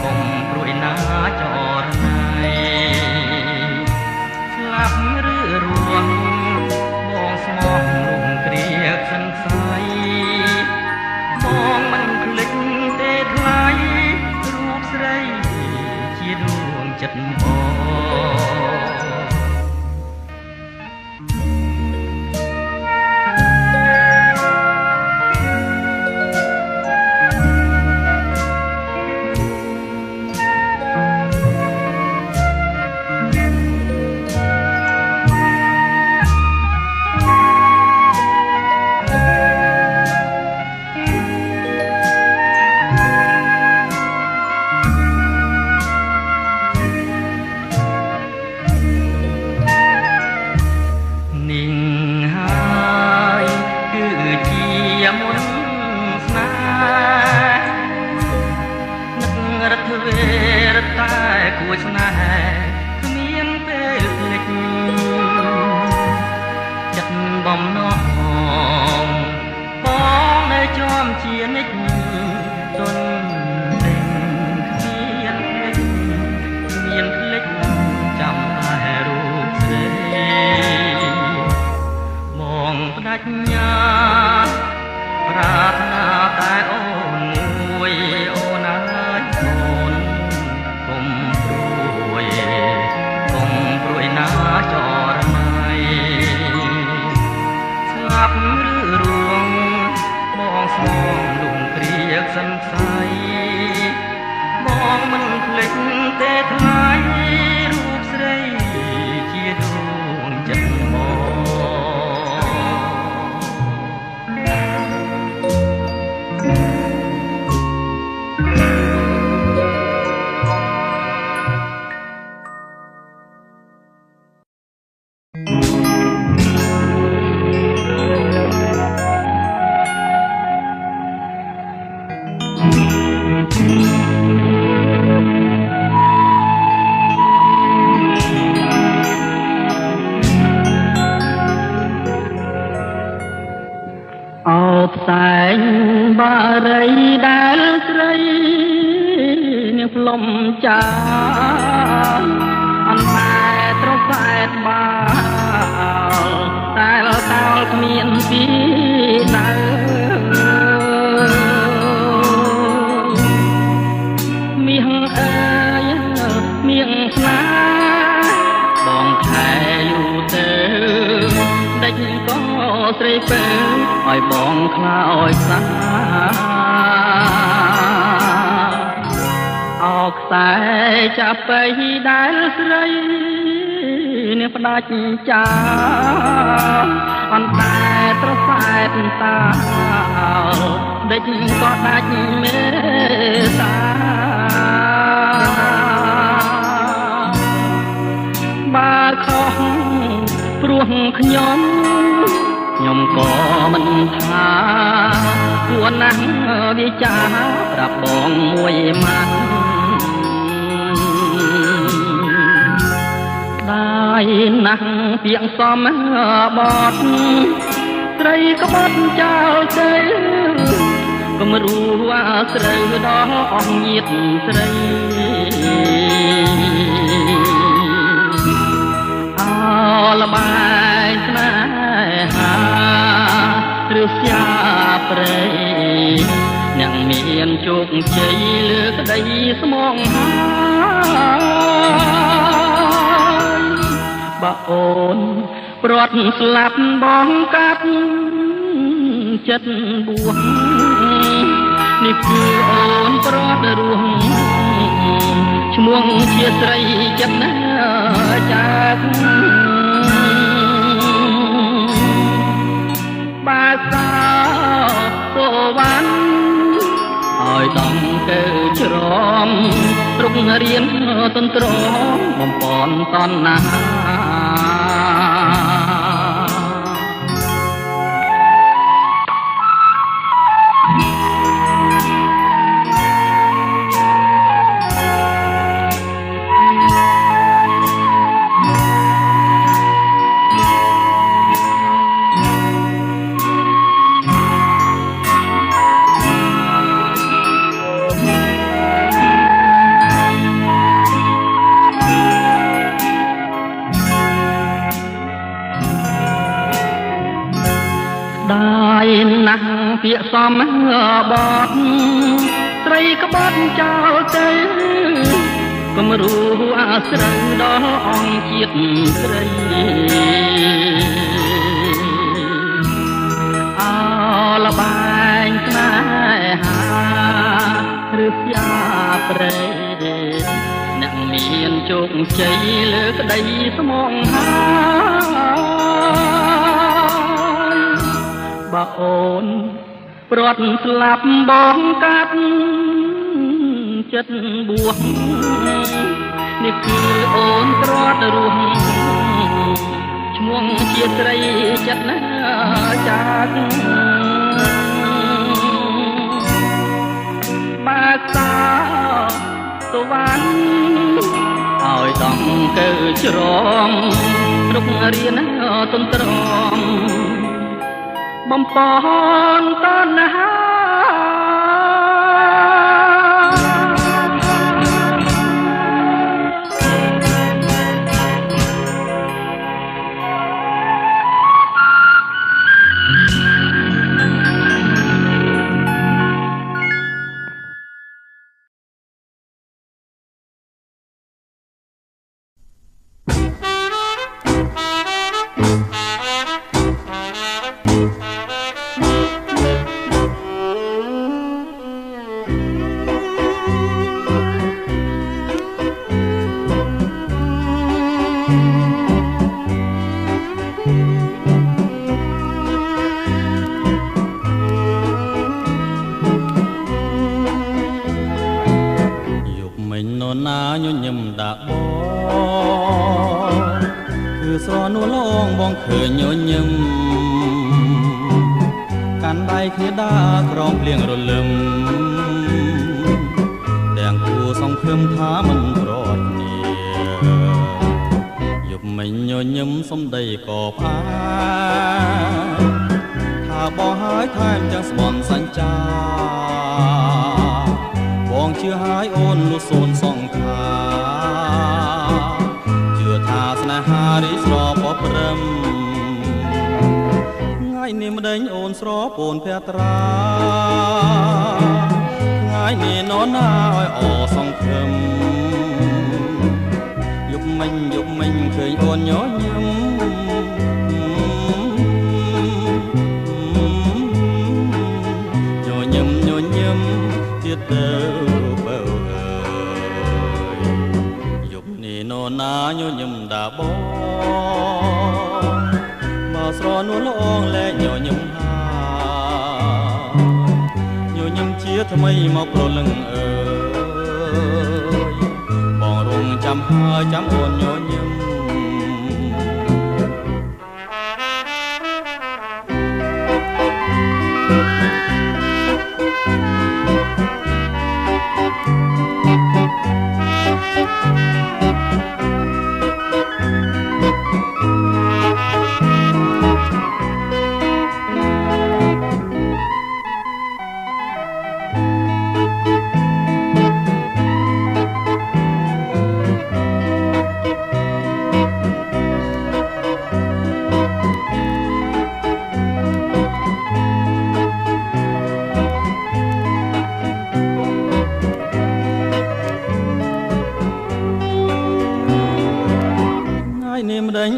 ក វេរតែគួរស្នេហ៍គ្មានពេលភ្លេចចិត្តបំណងបងនៅជាប់ជានិច្ចទុនពេញគ្មានភ្លេចចាំតែរូបស្រីបងផ្ដាច់ញាប្រាថ្នាតែអូនមួយអូនអើយអូនកុំព្រួយណាចរណៃស្លាប់ឬរួងបងស្មងលំគ្រាកសង្ស័យបងមិនភ្លេចទេថ្លៃរូបស្រីជាដួងចិត្តបងផ្សែងបារីដែលស្រីនាងផ្លុំចាអន្តែត្រសែតបាលតែលគ្មានពីដើមាសអើយមាសស្នាបងថែយូរទៅដេចក៏ស្រីពើឲ្យបងខ្លោចសាអោខ្សែចាប់បៃដែលស្រីនេះផ្ដាច់ចាអន្តែត្រសែតតាដេចក៏ដាច់មេតាបើខុសព្រោះខ្ញុំក៏មិនថាគួរណាស់វាចាប្រាប់បងមួយម៉ាត់ដែរណាស់ពាក្យសំបត់ស្រីក្បត់ចោលទៅកុំរួអាស្រូវដល់អស់ញាតិស្រីអលបាយស្នេហាឬស្យាព្រៃអ្នកមានជោគជ័យលើក្តីស្មងហើយបើអូនព្រាត់ស្លាប់បងកាត់ចិត្តបួងនេះគឺអូនព្រាត់រស់ឈ្មោះជាស្រីចិត្តណាចាក់បាសាសូវ៉ាន់ឲ្យដំកើច្រំរុករៀនទន្ទ្រាំបំពន់តណ្ណាដែរណាស់ពាក្យសំបត់ស្រីក្បត់ចោលទៅកុំរួអាស្រូវដល់អង្គជាតិស្រីអលបែងស្នេហាឬស្យាព្រៃអ្នកមានជោគជ័យលើក្តីស្មងហើយបើអូនព្រាត់ស្លាប់បងកាត់ចិត្តបួសនេះគឺអូនព្រាត់រស់ឈ្មោះជាស្រីចិត្តណាចាត់បើតាសូ វ៉ាន់ឲ្យដំកើច្រងរុករៀនទន្ទ្រាំបំពន់តណ្ហាស្រនួលងបងឃើញញញឹមកាន់ដៃគ្នាដើរក្រោមភ្លៀងរលឹមទាំងគូសង្ឃឹមថាមិនប្រត់គ្នាយប់មិញញញឹមសំដីក៏ផ្អាថាបងហើយថែមទាំងស្បន់សញ្ចាបងជឿហើយអូនលុះសូនសង្ខាថាស្នេហារីស្រពព្រឹមថ្ងៃនេះម្ដេចអូនស្រពូនភត្រាថ្ងៃនេះនរណាឲ្យអសង្ឃឹមយប់មិញឃើញអូនញញឹមទៀតទៅបើយប់នេះនរណាញញឹមដាបងមកស្រនួលអងលែងញញឹមញញឹមជាថ្មីមកប្រលឹងអើយបងរងចាំហើយចាំអូនញញឹម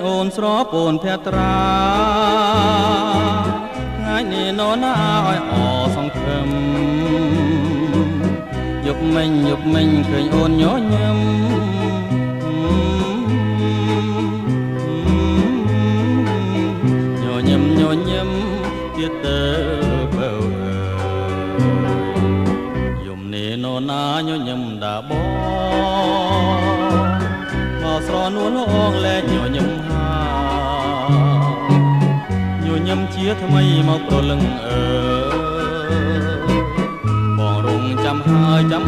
អូនស្រពូនភត្រាថ្ងៃនេះនរណាឲ្យអសង្ឃឹមយប់មិញឃើញអូនញញឹមញញឹមទៀតទៅបើយំនេះនរណាញញឹមដាបងមកស្រនួលអងលែងញញឹមញញឹមជាថ្មីមកប្រលឹងអើបងរងចាំហើយចាំ